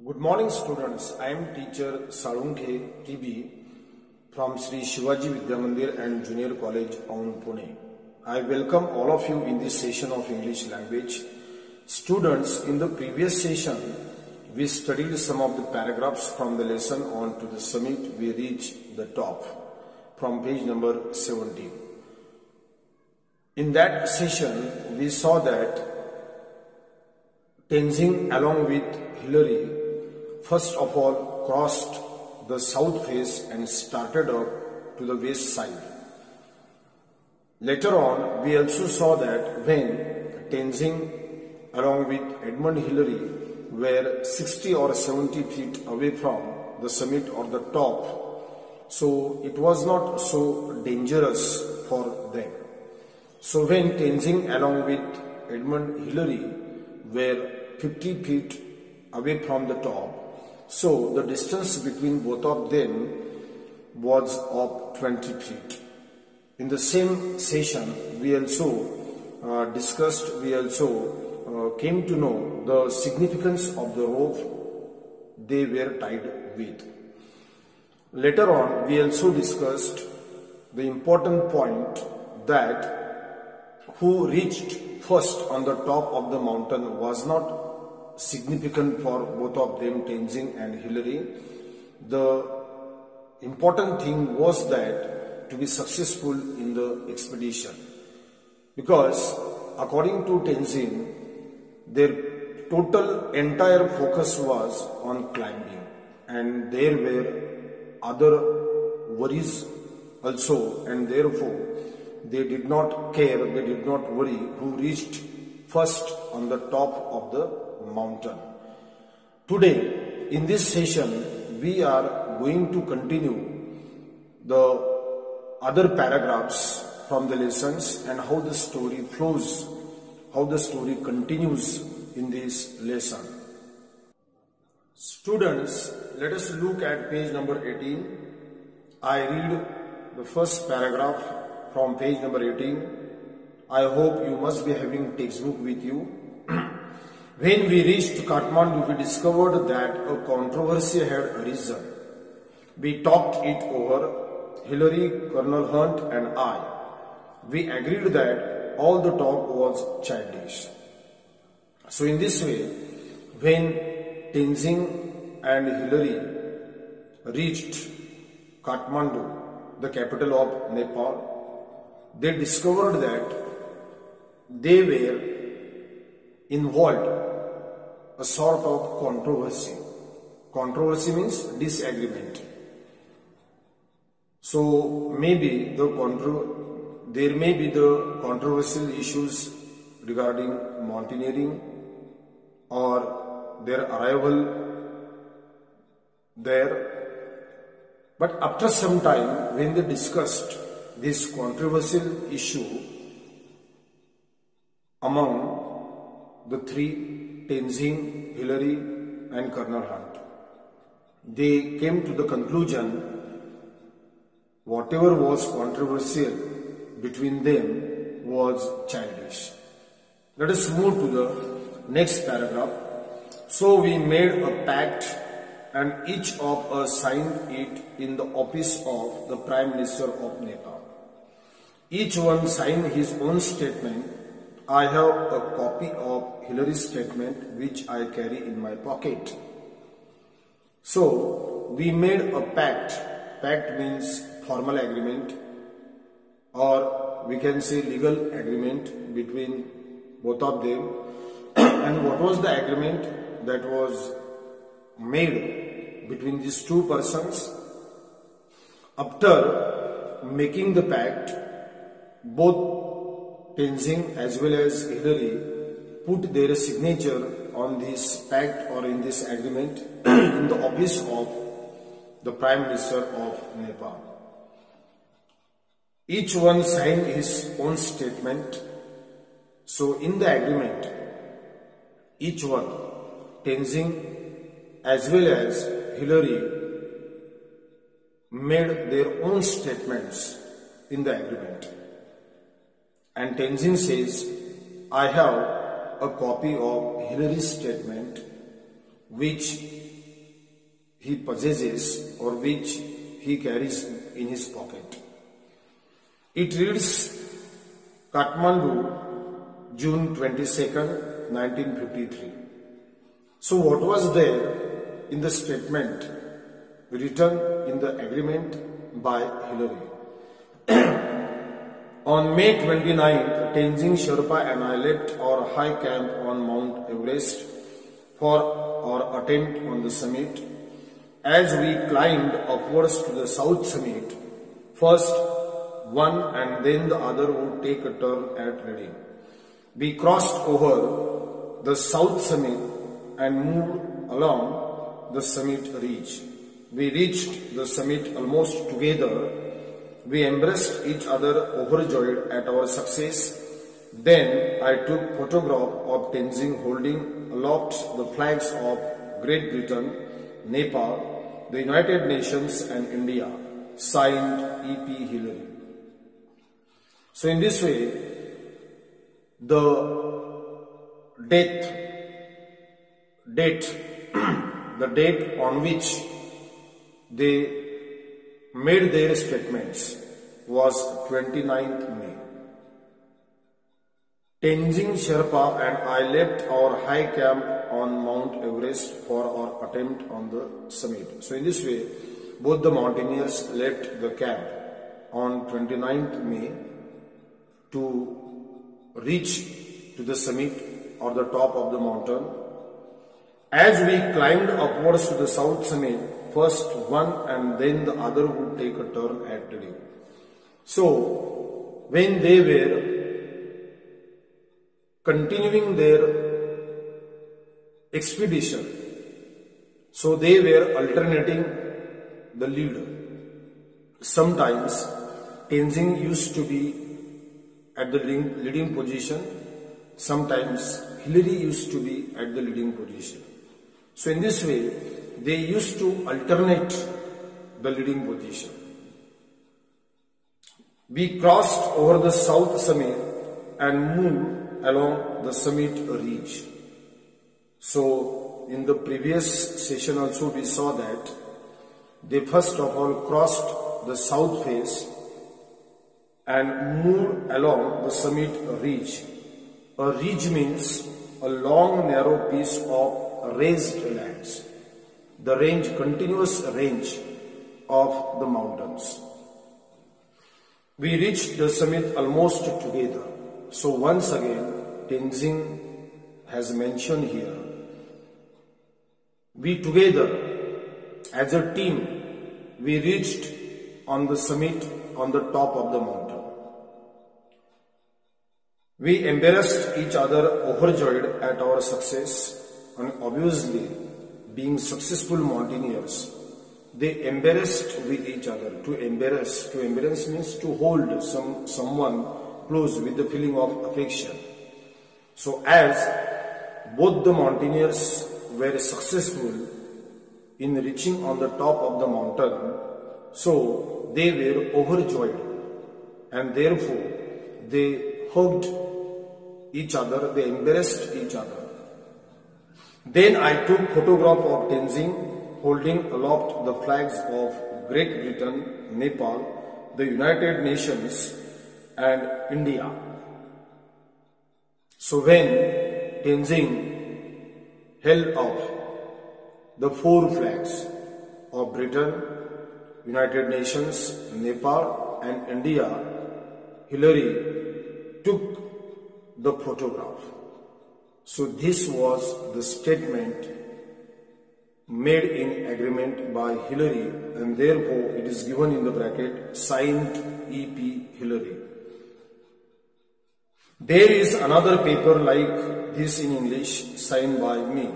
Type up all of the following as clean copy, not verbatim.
Good morning, students. I am teacher Salunke TB from Sri Shivaji Vidya Mandir and Junior College, Pune. I welcome all of you in this session of English language. Students, in the previous session, we studied some of the paragraphs from the lesson on to the summit. We reached the top from page number 17. In that session, we saw that Tenzing along with Hillary first of all crossed the south face and started up to the west side. Later on, we also saw that when Tenzing along with Edmund Hillary were 60 or 70 feet away from the summit or the top, so it was not so dangerous for them. So when Tenzing along with Edmund Hillary were 50 feet away from the top, so the distance between both of them was of 20 feet. In the same session, we also came to know the significance of the rope they were tied with. Later on, we also discussed the important point that who reached first on the top of the mountain was not significant for both of them, Tenzing and Hillary. The important thing was that to be successful in the expedition, because according to Tenzing, their entire focus was on climbing, and there were other worries also, and therefore they did not care, they did not worry who reached first on the top of the mountain. Today, in this session, we are going to continue the other paragraphs from the lessons and how the story flows, how the story continues in this lesson. Students, let us look at page number 18. I read the first paragraph from page number 18. I hope you must be having textbook with you. When we reached Kathmandu, we discovered that a controversy had arisen. We talked it over, Hillary, Colonel Hunt and I. We agreed that all the talk was childish. So in this way, when Tenzing and Hillary reached Kathmandu, the capital of Nepal, they discovered that they were involved a sort of controversy. Controversy means disagreement. So maybe there may be the controversial issues regarding mountaineering or their arrival there. But after some time, when they discussed this controversial issue among the three, Tenzing, Hillary and Colonel Hunt, they came to the conclusion whatever was controversial between them was childish. Let us move to the next paragraph. So we made a pact and each of us signed it in the office of the Prime Minister of Nepal. Each one signed his own statement. I have a copy of Hillary's statement which I carry in my pocket. So we made a pact. Pact means formal agreement, or we can say legal agreement between both of them. And what was the agreement that was made between these two persons? After making the pact, both Tenzing as well as Hillary put their signature on this pact or in this agreement in the office of the Prime Minister of Nepal. Each one signed his own statement. So in the agreement, each one, Tenzing as well as Hillary, made their own statements in the agreement. And Tenzing says, I have a copy of Hillary's statement which he possesses or which he carries in his pocket. It reads, Kathmandu, June 22nd, 1953. So what was there in the statement written in the agreement by Hillary? On May 29th, Tenzing Sherpa and I left our high camp on Mount Everest for our attempt on the summit. As we climbed upwards to the south summit, first one and then the other would take a turn at Reading. We crossed over the south summit and moved along the summit ridge. We reached the summit almost together. We embraced each other overjoyed at our success. Then I took photograph of Tenzing holding aloft the flags of Great Britain, Nepal, the United Nations and India, signed E.P. Hillary. So in this way, the date on which they made their statements was 29th May. Tenzing Sherpa and I left our high camp on Mount Everest for our attempt on the summit. So in this way, both the mountaineers left the camp on 29th May to reach to the summit or the top of the mountain. As we climbed upwards to the south summit, first one and then the other would take a turn at Reading. So, when they were continuing their expedition, so they were alternating the leader. Sometimes Tenzing used to be at the leading position, sometimes Hillary used to be at the leading position. So in this way, they used to alternate the leading position. We crossed over the south summit and moved along the summit ridge. So in the previous session also we saw that they first of all crossed the south face and moved along the summit ridge. A ridge means a long narrow piece of raised lands. The continuous range of the mountains. We reached the summit almost together. So once again, Tenzing has mentioned here, we together as a team, we reached on the summit on the top of the mountain. We embarrassed each other overjoyed at our success, and obviously being successful mountaineers, they embarrassed with each other. To embarrass means to hold someone close with the feeling of affection. So as both the mountaineers were successful in reaching on the top of the mountain, so they were overjoyed and therefore they hugged each other, they embraced each other. Then I took photograph of Tenzing holding aloft the flags of Great Britain, Nepal, the United Nations and India. So when Tenzing held up the four flags of Britain, United Nations, Nepal and India, Hillary took the photograph. So this was the statement made in agreement by Hillary, and therefore it is given in the bracket signed E.P. Hillary. There is another paper like this in English signed by me.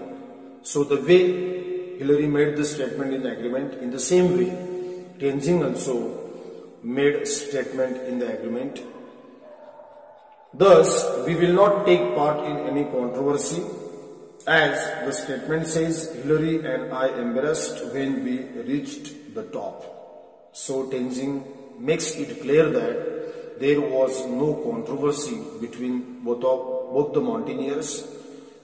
So the way Hillary made the statement in the agreement, in the same way Tenzing also made a statement in the agreement. Thus, we will not take part in any controversy, as the statement says, Hillary and I embarrassed when we reached the top. So Tenzing makes it clear that there was no controversy between both the mountaineers,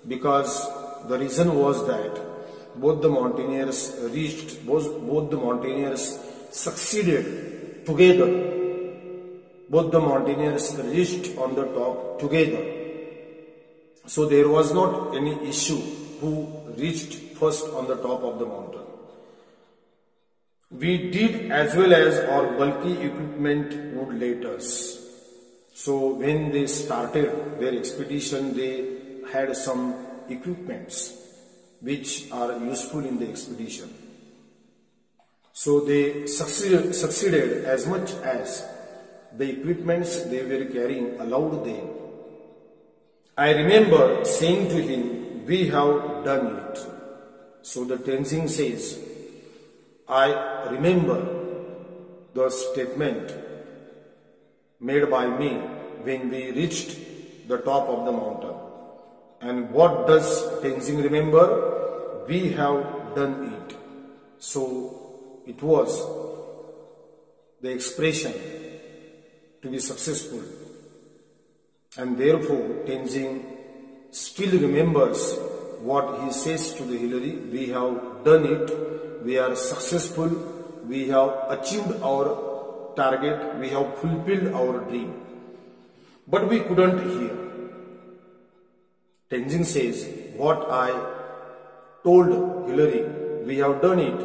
because the reason was that both the mountaineers succeeded together. Both the mountaineers reached on the top together. So there was not any issue who reached first on the top of the mountain. We did as well as our bulky equipment would let us. So when they started their expedition, they had some equipments which are useful in the expedition. So they succeeded as much as the equipments they were carrying allowed them. I remember saying to him, "We have done it." So the Tenzing says, I remember the statement made by me when we reached the top of the mountain. And what does Tenzing remember? We have done it. So it was the expression to be successful. And therefore Tenzing still remembers what he says to the Hillary. We have done it. We are successful. We have achieved our target. We have fulfilled our dream. But we couldn't hear. Tenzing says, what I told Hillary, we have done it.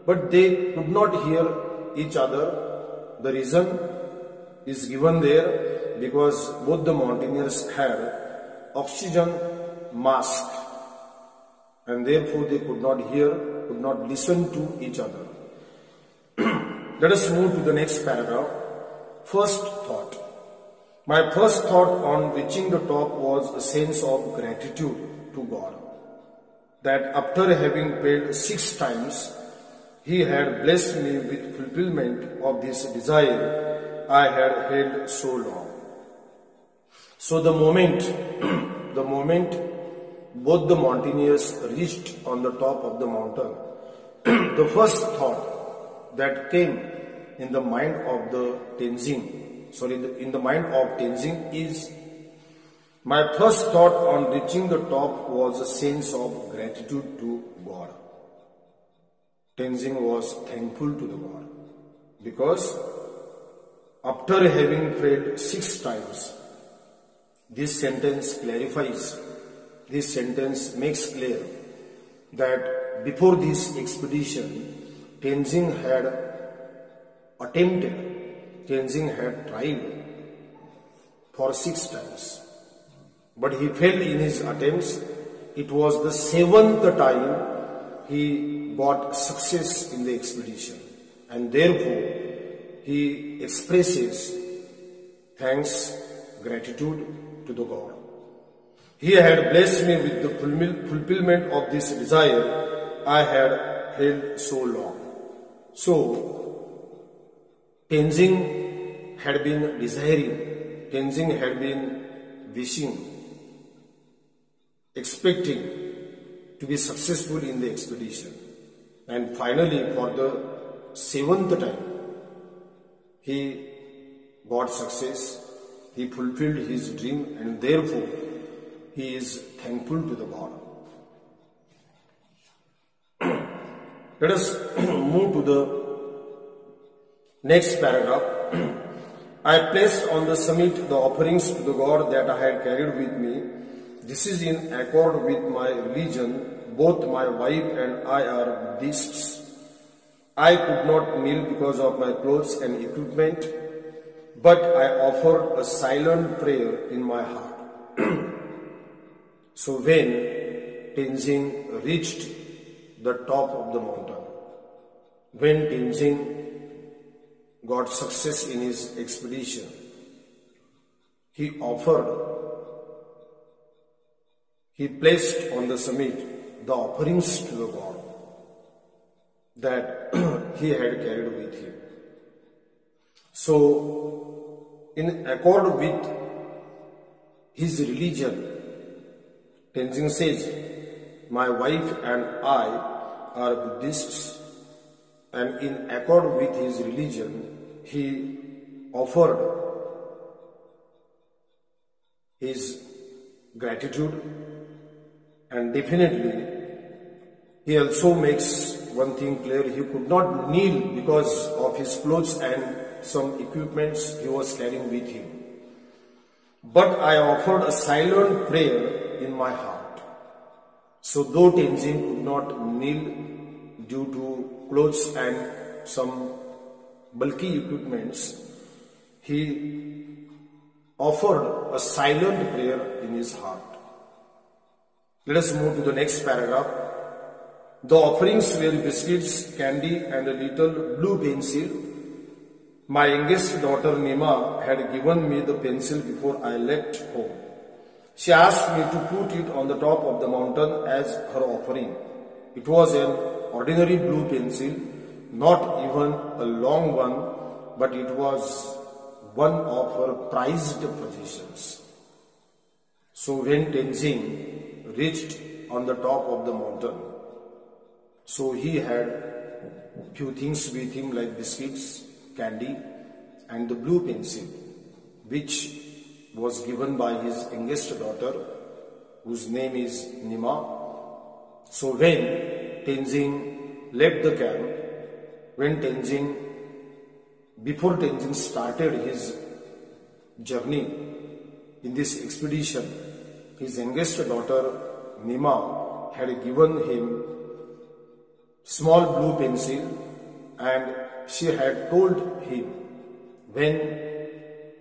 But they could not hear each other. The reason is given there because both the mountaineers had oxygen mask and therefore they could not hear, could not listen to each other. Let us move to the next paragraph. First thought. My first thought on reaching the top was a sense of gratitude to God. That after having paid 6 times, He had blessed me with fulfillment of this desire I had held so long. So the moment both the mountaineers reached on the top of the mountain, the first thought that came in the mind of the Tenzing, in the mind of Tenzing is, my first thought on reaching the top was a sense of gratitude to God. Tenzing was thankful to the God because after having prayed 6 times, this sentence clarifies, this sentence makes clear that before this expedition, Tenzing had tried for 6 times. But he failed in his attempts. It was the 7th time he got success in the expedition. And therefore, he expresses thanks, gratitude to the God. He had blessed me with the fulfillment of this desire I had held so long. So, Tenzing had been desiring, Tenzing had been wishing, expecting to be successful in the expedition. And finally, for the 7th time, he got success, he fulfilled his dream, and therefore he is thankful to the God. Let us move to the next paragraph. I placed on the summit the offerings to the God that I had carried with me. This is in accord with my religion. Both my wife and I are Buddhists. I could not kneel because of my clothes and equipment, but I offered a silent prayer in my heart. So when Tenzing reached the top of the mountain, when Tenzing got success in his expedition, he placed on the summit the offerings to the God that he had carried with him. So, in accord with his religion, Tenzing says, my wife and I are Buddhists, and in accord with his religion, he offered his gratitude, and definitely He also makes one thing clear: he could not kneel because of his clothes and some equipments he was carrying with him. But I offered a silent prayer in my heart. So though Tenzin could not kneel due to clothes and some bulky equipments, he offered a silent prayer in his heart. Let us move to the next paragraph. The offerings were biscuits, candy and a little blue pencil. My youngest daughter Nima had given me the pencil before I left home. She asked me to put it on the top of the mountain as her offering. It was an ordinary blue pencil, not even a long one, but it was one of her prized possessions. So when Tenzin reached on the top of the mountain, so he had few things with him like biscuits, candy and the blue pencil, which was given by his youngest daughter, whose name is Nima. So when Tenzin left the camp, before Tenzin started his journey in this expedition, his youngest daughter Nima had given him small blue pencil, and she had told him, when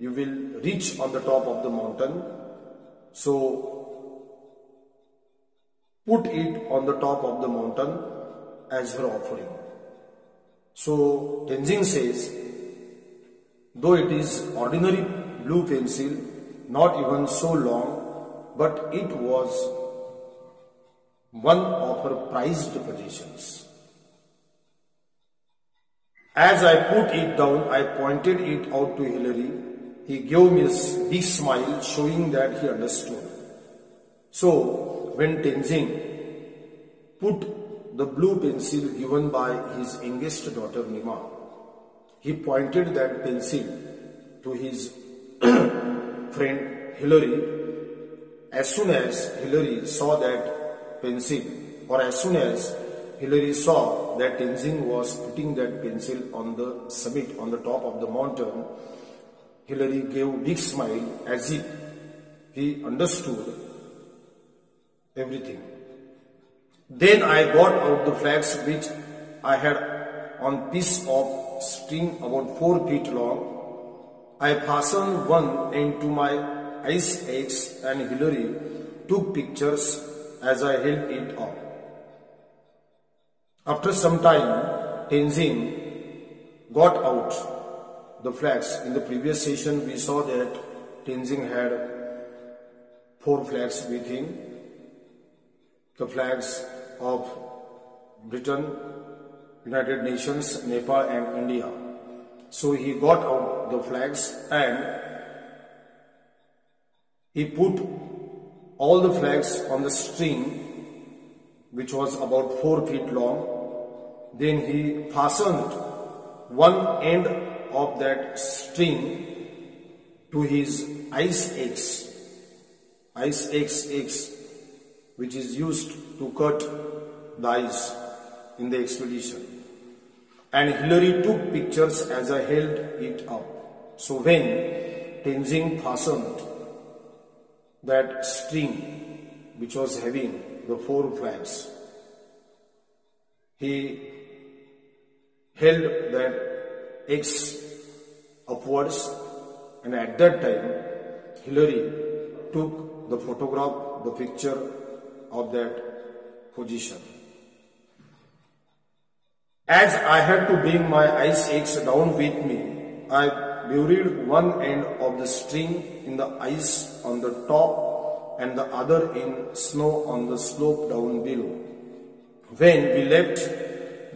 you will reach on the top of the mountain, so put it on the top of the mountain as her offering. So Tenzin says, though it is ordinary blue pencil, not even so long, but it was one of her prized possessions. As I put it down, I pointed it out to Hilary. He gave me a big smile, showing that he understood. So when Tenzin put the blue pencil given by his youngest daughter Nima, he pointed that pencil to his friend Hilary. As soon as Hilary saw that pencil, or as soon as Hilary saw that Tenzin was putting that pencil on the summit, on the top of the mountain, Hilary gave a big smile as if he understood everything. Then I got out the flags which I had on piece of string about 4 feet long. I fastened one end to my ice axe and Hilary took pictures as I held it up. After some time, Tenzin got out the flags. In the previous session, we saw that Tenzin had 4 flags with him. The flags of Britain, United Nations, Nepal and India. So he got out the flags and he put all the flags on the string, which was about 4 feet long. Then he fastened one end of that string to his ice axe, which is used to cut the ice in the expedition. And Hilary took pictures as I held it up. So when Tenzin fastened that string, which was having the 4 flags, he held that axe upwards, and at that time Hilary took the photograph, the picture of that position. As I had to bring my ice axe down with me, I buried one end of the string in the ice on the top and the other in snow on the slope down below. When we left,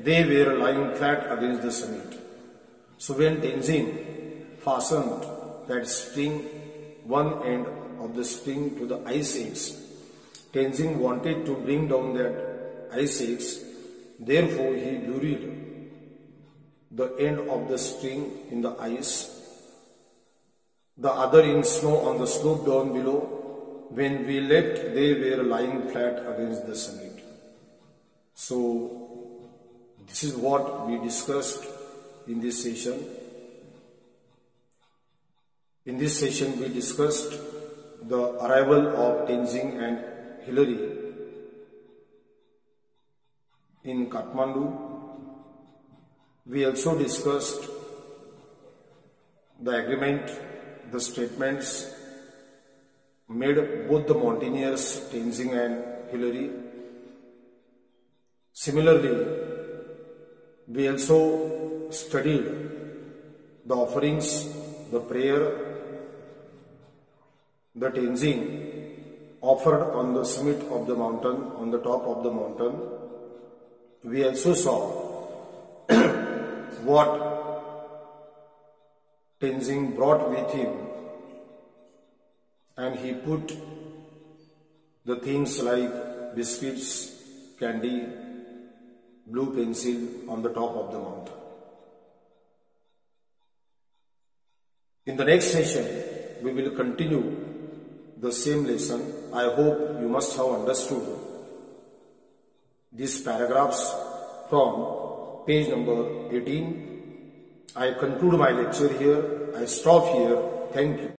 they were lying flat against the summit. So when Tenzin fastened that string, one end of the string to the ice axe, Tenzin wanted to bring down that ice axe. Therefore, he buried the end of the string in the ice, the other in snow on the slope down below. When we left, they were lying flat against the summit. So this is what we discussed in this session. In this session we discussed the arrival of Tenzing and Hillary in Kathmandu. We also discussed the agreement, the statements made both the mountaineers Tenzing and Hillary. Similarly, we also studied the offerings, the prayer that Tenzing offered on the summit of the mountain, on the top of the mountain. We also saw what Tenzing brought with him, and he put the things like biscuits, candy, blue pencil on the top of the mountain. In the next session, we will continue the same lesson. I hope you must have understood these paragraphs from page number 18. I conclude my lecture here. I stop here. Thank you.